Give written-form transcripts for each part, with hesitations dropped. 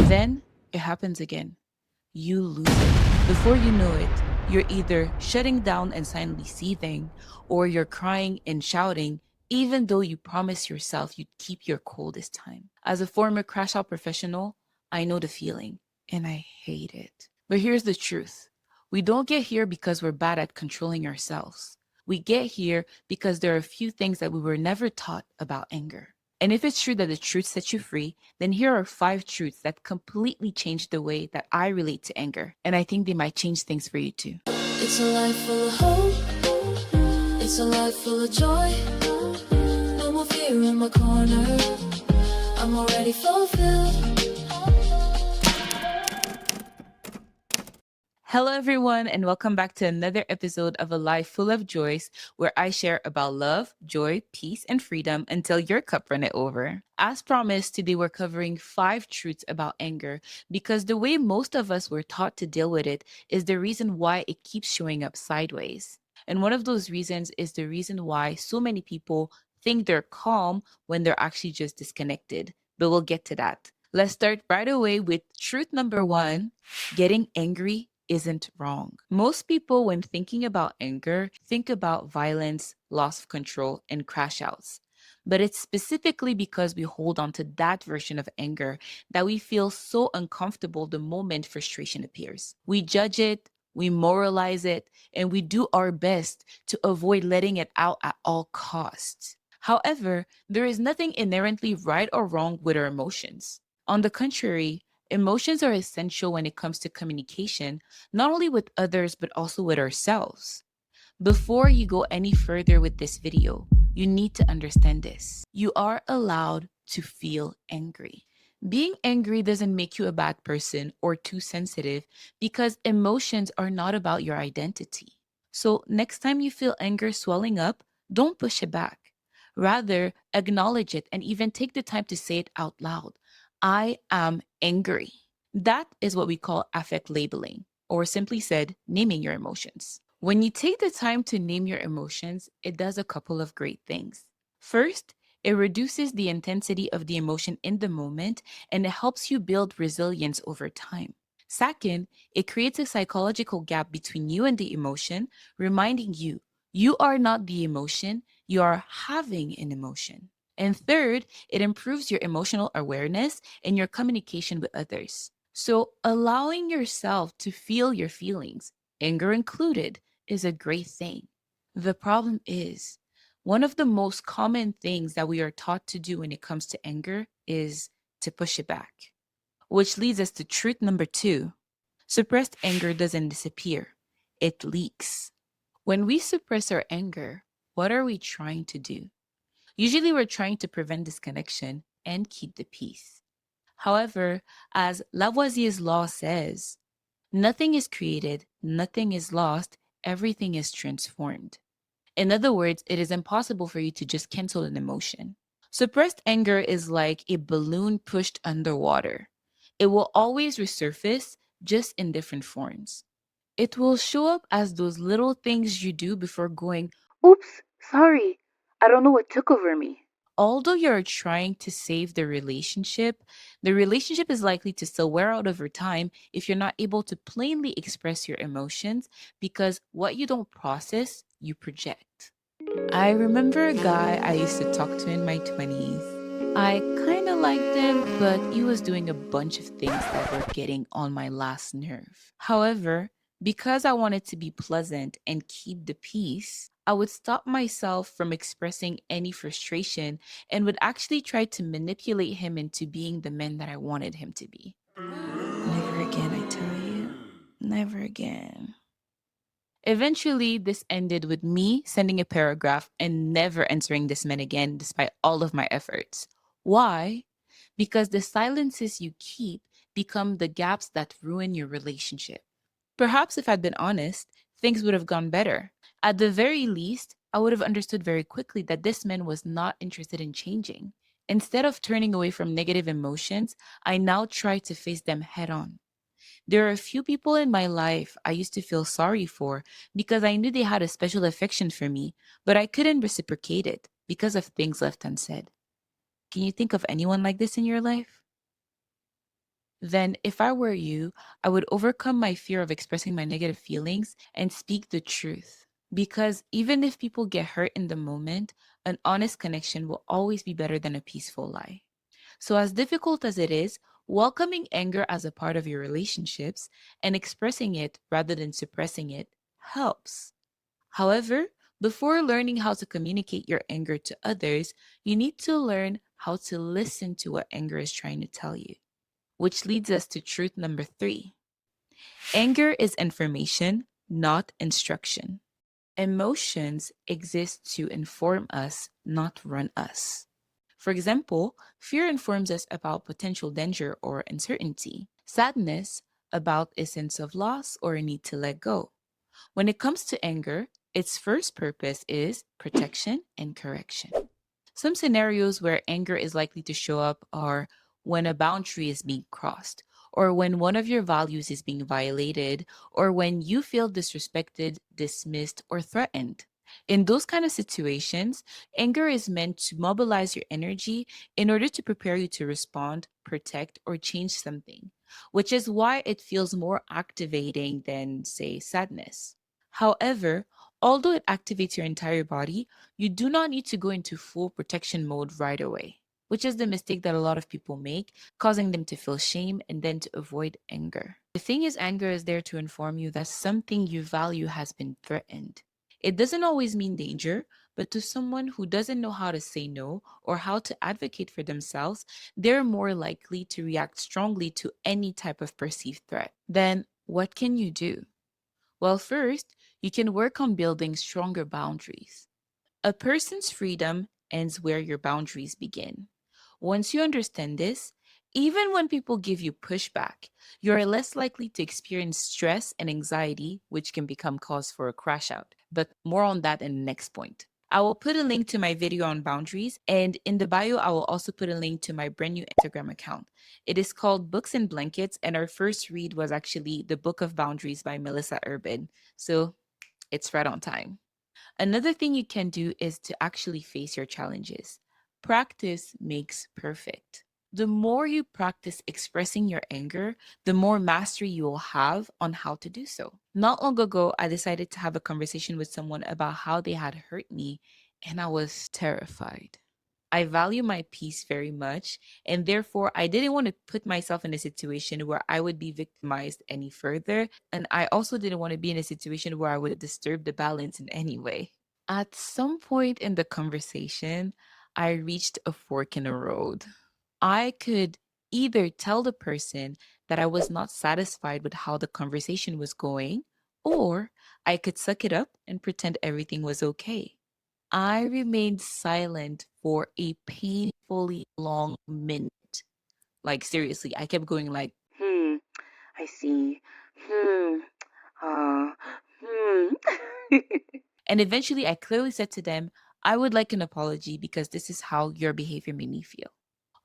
then it happens again. You lose it. Before you know it, you're either shutting down and silently seething, or you're crying and shouting, even though you promised yourself you'd keep your cool this time. As a former crash out professional, I know the feeling, and I hate it. But here's the truth: we don't get here because we're bad at controlling ourselves. We get here because there are a few things that we were never taught about anger. And if it's true that the truth sets you free, then here are 5 truths that completely change the way that I relate to anger. And I think they might change things for you too. It's a life full of hope. It's a life full of joy. No more fear in my corner. I'm already fulfilled. Hello, everyone, and welcome back to another episode of A Life Full of Joyce, where I share about love, joy, peace, and freedom until your cup runneth over. As promised, today we're covering 5 truths about anger because the way most of us were taught to deal with it is the reason why it keeps showing up sideways. And one of those reasons is the reason why so many people think they're calm when they're actually just disconnected. But we'll get to that. Let's start right away with truth number 1: getting angry isn't wrong. Most people, when thinking about anger, think about violence, loss of control, and crash outs. But it's specifically because we hold on to that version of anger that we feel so uncomfortable the moment frustration appears. We judge it, we moralize it, and we do our best to avoid letting it out at all costs. However, there is nothing inherently right or wrong with our emotions. On the contrary, emotions are essential when it comes to communication, not only with others, but also with ourselves. Before you go any further with this video, you need to understand this. You are allowed to feel angry. Being angry doesn't make you a bad person or too sensitive because emotions are not about your identity. So, next time you feel anger swelling up, don't push it back. Rather, acknowledge it and even take the time to say it out loud. I am angry. That is what we call affect labeling, or simply said, naming your emotions. When you take the time to name your emotions, it does a couple of great things. First, it reduces the intensity of the emotion in the moment and it helps you build resilience over time. Second, it creates a psychological gap between you and the emotion, reminding you you are not the emotion, you are having an emotion. And third, it improves your emotional awareness and your communication with others. So, allowing yourself to feel your feelings, anger included, is a great thing. The problem is, one of the most common things that we are taught to do when it comes to anger is to push it back. Which leads us to truth number 2: suppressed anger doesn't disappear, it leaks. When we suppress our anger, what are we trying to do? Usually, we're trying to prevent disconnection and keep the peace. However, as Lavoisier's law says, nothing is created, nothing is lost, everything is transformed. In other words, it is impossible for you to just cancel an emotion. Suppressed anger is like a balloon pushed underwater. It will always resurface, just in different forms. It will show up as those little things you do before going, "Oops, sorry, I don't know what took over me." Although you're trying to save the relationship is likely to still wear out over time if you're not able to plainly express your emotions because what you don't process, you project. I remember a guy I used to talk to in my 20s. I kind of liked him, but he was doing a bunch of things that were getting on my last nerve. However, because I wanted to be pleasant and keep the peace, I would stop myself from expressing any frustration and would actually try to manipulate him into being the man that I wanted him to be. Never again, I tell you. Never again. Eventually, this ended with me sending a paragraph and never answering this man again despite all of my efforts. Why? Because the silences you keep become the gaps that ruin your relationship. Perhaps if I'd been honest, things would have gone better. At the very least, I would have understood very quickly that this man was not interested in changing. Instead of turning away from negative emotions, I now try to face them head on. There are a few people in my life I used to feel sorry for because I knew they had a special affection for me, but I couldn't reciprocate it because of things left unsaid. Can you think of anyone like this in your life? Then, if I were you, I would overcome my fear of expressing my negative feelings and speak the truth. Because even if people get hurt in the moment, an honest connection will always be better than a peaceful lie. So, as difficult as it is, welcoming anger as a part of your relationships and expressing it rather than suppressing it helps. However, before learning how to communicate your anger to others, you need to learn how to listen to what anger is trying to tell you. Which leads us to truth number 3. Anger is information, not instruction. Emotions exist to inform us, not run us. For example, fear informs us about potential danger or uncertainty. Sadness about a sense of loss or a need to let go. When it comes to anger, its first purpose is protection and correction. Some scenarios where anger is likely to show up are when a boundary is being crossed, or when one of your values is being violated, or when you feel disrespected, dismissed, or threatened. In those kind of situations, anger is meant to mobilize your energy in order to prepare you to respond, protect, or change something, which is why it feels more activating than, say, sadness. However, although it activates your entire body, you do not need to go into full protection mode right away, which is the mistake that a lot of people make, causing them to feel shame and then to avoid anger. The thing is, anger is there to inform you that something you value has been threatened. It doesn't always mean danger, but to someone who doesn't know how to say no or how to advocate for themselves, they're more likely to react strongly to any type of perceived threat. Then, what can you do? Well, first, you can work on building stronger boundaries. A person's freedom ends where your boundaries begin. Once you understand this, even when people give you pushback, you're less likely to experience stress and anxiety, which can become cause for a crash out. But more on that in the next point. I will put a link to my video on boundaries, and in the bio, I will also put a link to my brand new Instagram account. It is called Books and Blankets, and our first read was actually The Book of Boundaries by Melissa Urban. So it's right on time. Another thing you can do is to actually face your challenges. Practice makes perfect. The more you practice expressing your anger, the more mastery you will have on how to do so. Not long ago, I decided to have a conversation with someone about how they had hurt me, and I was terrified. I value my peace very much, and therefore I didn't want to put myself in a situation where I would be victimized any further. And I also didn't want to be in a situation where I would disturb the balance in any way. At some point in the conversation, I reached a fork in the road. I could either tell the person that I was not satisfied with how the conversation was going, or I could suck it up and pretend everything was okay. I remained silent for a painfully long minute. Like seriously, I kept going like, I see. Hmm. Uh, hmm. And eventually I clearly said to them, I would like an apology because this is how your behavior made me feel.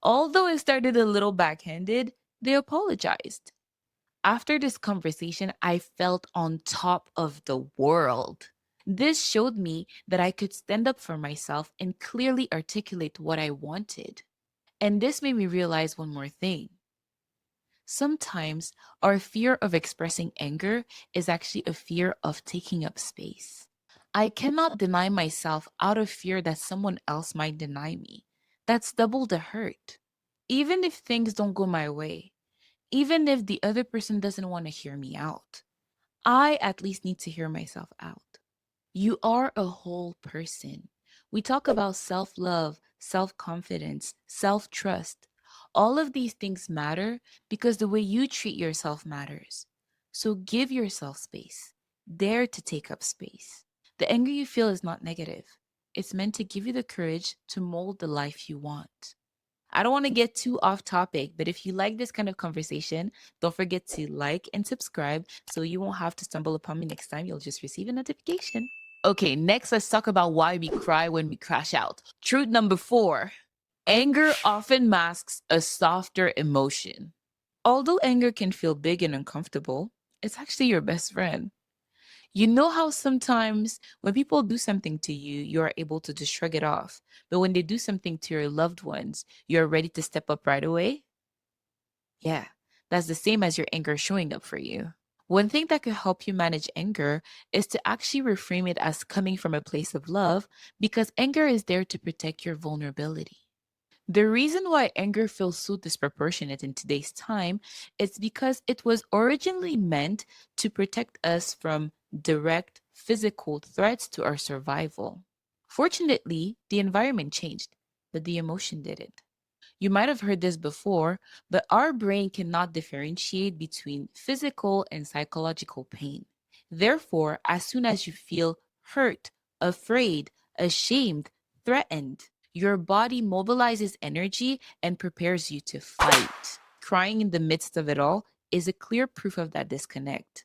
Although it started a little backhanded, they apologized. After this conversation, I felt on top of the world. This showed me that I could stand up for myself and clearly articulate what I wanted. And this made me realize one more thing. Sometimes our fear of expressing anger is actually a fear of taking up space. I cannot deny myself out of fear that someone else might deny me. That's double the hurt. Even if things don't go my way, even if the other person doesn't want to hear me out, I at least need to hear myself out. You are a whole person. We talk about self love, self confidence, self trust. All of these things matter because the way you treat yourself matters. So give yourself space. Dare to take up space. The anger you feel is not negative, it's meant to give you the courage to mold the life you want. I don't want to get too off topic, but if you like this kind of conversation, don't forget to like and subscribe so you won't have to stumble upon me next time. You'll just receive a notification. Okay, next let's talk about why we cry when we crash out. Truth number 4. Anger often masks a softer emotion. Although anger can feel big and uncomfortable, it's actually your best friend. You know how sometimes when people do something to you, you are able to just shrug it off. But when they do something to your loved ones, you're ready to step up right away? Yeah, That's the same as your anger showing up for you. One thing that could help you manage anger is to actually reframe it as coming from a place of love because anger is there to protect your vulnerability. The reason why anger feels so disproportionate in today's time is because it was originally meant to protect us from direct physical threats to our survival. Fortunately, the environment changed, but the emotion didn't. You might have heard this before, but our brain cannot differentiate between physical and psychological pain. Therefore, as soon as you feel hurt, afraid, ashamed, threatened, your body mobilizes energy and prepares you to fight. Crying in the midst of it all is a clear proof of that disconnect.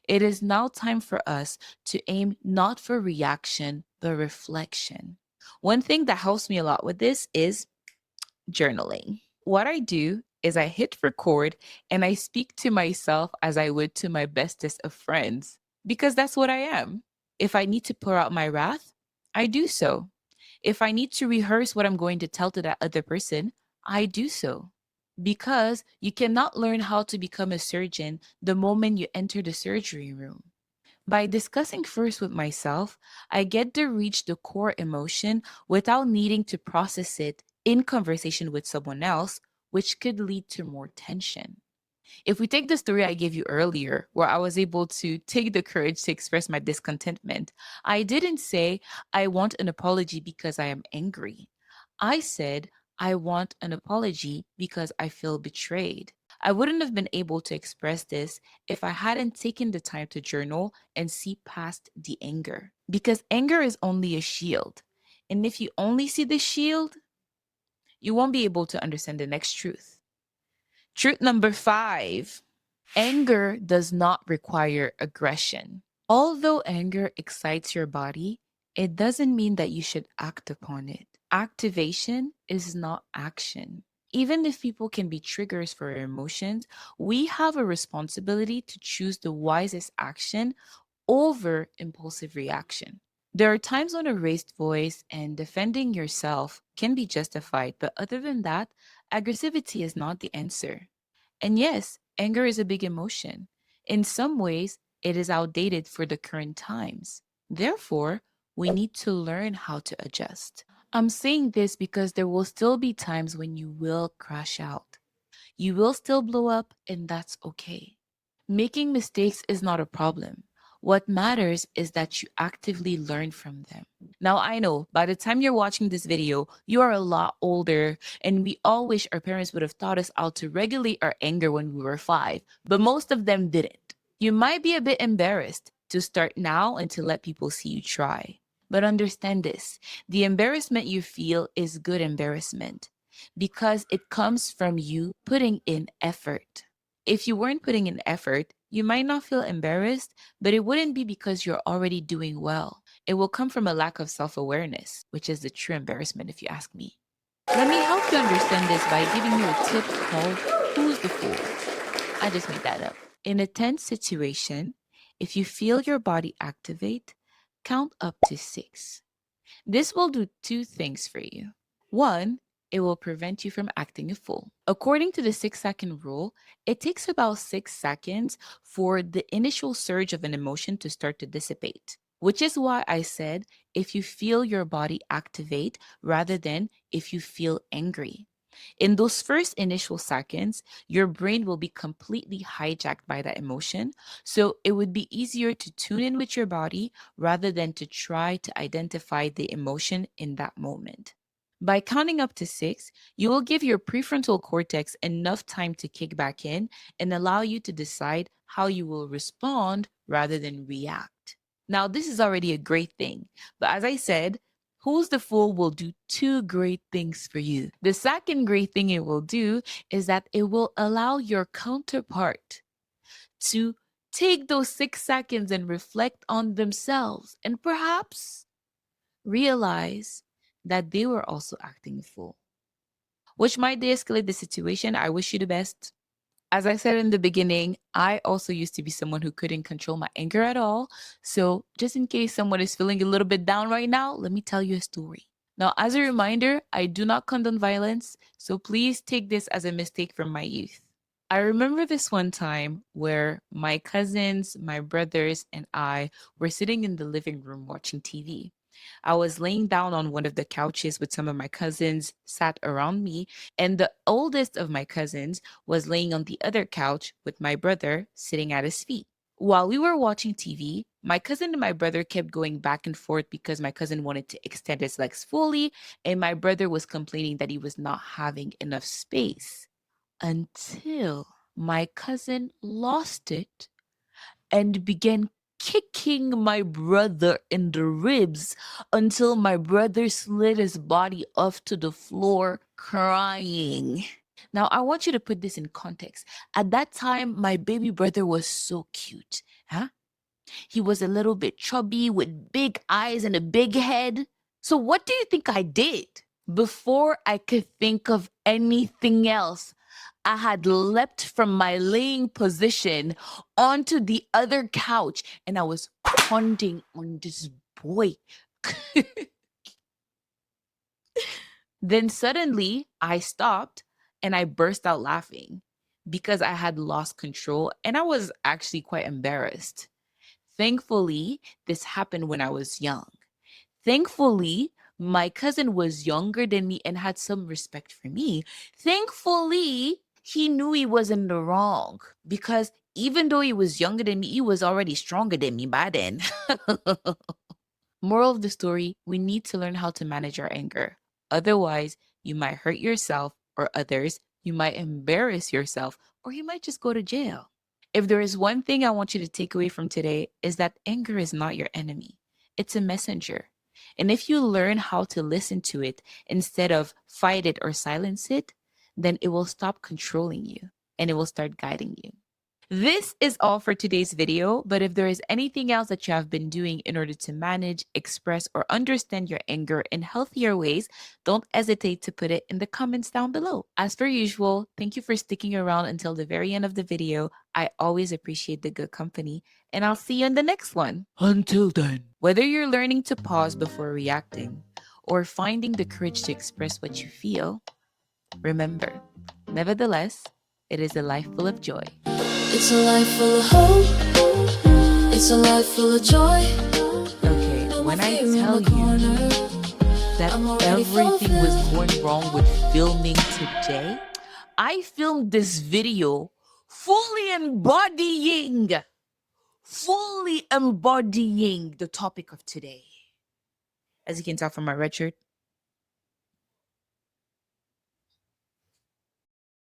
It is now time for us to aim not for reaction, but reflection. One thing that helps me a lot with this is journaling. What I do is I hit record and I speak to myself as I would to my bestest of friends, because that's what I am. If I need to pour out my wrath, I do so. If I need to rehearse what I'm going to tell to that other person, I do so. Because you cannot learn how to become a surgeon the moment you enter the surgery room. By discussing first with myself, I get to reach the core emotion without needing to process it in conversation with someone else, which could lead to more tension. If we take the story I gave you earlier, where I was able to take the courage to express my discontentment, I didn't say, I want an apology because I am angry. I said, I want an apology because I feel betrayed. I wouldn't have been able to express this if I hadn't taken the time to journal and see past the anger. Because anger is only a shield. And if you only see the shield, you won't be able to understand the next truth. Truth number 5: anger does not require aggression. Although anger excites your body, it doesn't mean that you should act upon it. Activation is not action. Even if people can be triggers for our emotions, we have a responsibility to choose the wisest action over impulsive reaction. There are times when a raised voice and defending yourself can be justified, but other than that, aggressivity is not the answer. And yes, anger is a big emotion. In some ways, it is outdated for the current times. Therefore, we need to learn how to adjust. I'm saying this because there will still be times when you will crash out. You will still blow up, and that's okay. Making mistakes is not a problem. What matters is that you actively learn from them. Now, I know by the time you're watching this video, you are a lot older, and we all wish our parents would have taught us how to regulate our anger when we were 5, but most of them didn't. You might be a bit embarrassed to start now and to let people see you try. But understand this: the embarrassment you feel is good embarrassment because it comes from you putting in effort. If you weren't putting in effort, you might not feel embarrassed, but it wouldn't be because you're already doing well. It will come from a lack of self awareness, which is the true embarrassment, if you ask me. Let me help you understand this by giving you a tip called Who's the Fool? I just made that up. In a tense situation, if you feel your body activate, count up to 6. This will do 2 things for you. One, it will prevent you from acting a fool. According to the 6-second rule, it takes about 6 seconds for the initial surge of an emotion to start to dissipate, which is why I said if you feel your body activate rather than if you feel angry. In those first initial seconds, your brain will be completely hijacked by that emotion. So it would be easier to tune in with your body rather than to try to identify the emotion in that moment. By counting up to 6, you will give your prefrontal cortex enough time to kick back in and allow you to decide how you will respond rather than react. Now, this is already a great thing, but as I said, Who's the Fool will do 2 great things for you. The second great thing it will do is that it will allow your counterpart to take those 6 seconds and reflect on themselves and perhaps realize that they were also acting a fool, which might de escalate the situation. I wish you the best. As I said in the beginning, I also used to be someone who couldn't control my anger at all. So, just in case someone is feeling a little bit down right now, let me tell you a story. Now, as a reminder, I do not condone violence, so please take this as a mistake from my youth. I remember this one time where my cousins, my brothers, and I were sitting in the living room watching TV. I was laying down on one of the couches with some of my cousins sat around me, and the oldest of my cousins was laying on the other couch with my brother sitting at his feet. While we were watching TV, my cousin and my brother kept going back and forth because my cousin wanted to extend his legs fully, and my brother was complaining that he was not having enough space until my cousin lost it and began kicking my brother in the ribs until my brother slid his body off to the floor crying. Now, I want you to put this in context. At that time, my baby brother was so cute. Huh? He was a little bit chubby with big eyes and a big head. So, what do you think I did? Before I could think of anything else, I had leapt from my laying position onto the other couch and I was pounding on this boy. Then suddenly I stopped and I burst out laughing because I had lost control and I was actually quite embarrassed. Thankfully, this happened when I was young. Thankfully, my cousin was younger than me and had some respect for me. Thankfully, he knew he was in the wrong because even though he was younger than me, he was already stronger than me by then. Moral of the story, we need to learn how to manage our anger. Otherwise, you might hurt yourself or others, you might embarrass yourself, or you might just go to jail. If there is one thing I want you to take away from today is that anger is not your enemy. It's a messenger. And if you learn how to listen to it instead of fight it or silence it, then it will stop controlling you and it will start guiding you. This is all for today's video, but if there is anything else that you have been doing in order to manage, express, or understand your anger in healthier ways, don't hesitate to put it in the comments down below. As per usual, thank you for sticking around until the very end of the video. I always appreciate the good company, and I'll see you in the next one. Until then, whether you're learning to pause before reacting or finding the courage to express what you feel, remember, nevertheless, it is a life full of joy. It's a life full of hope. It's a life full of joy. Okay, No when more I fear in tell my you corner. that I'm already everything was fulfilled. going wrong with filming today, I filmed this video fully embodying the topic of today. As you can tell from my red shirt,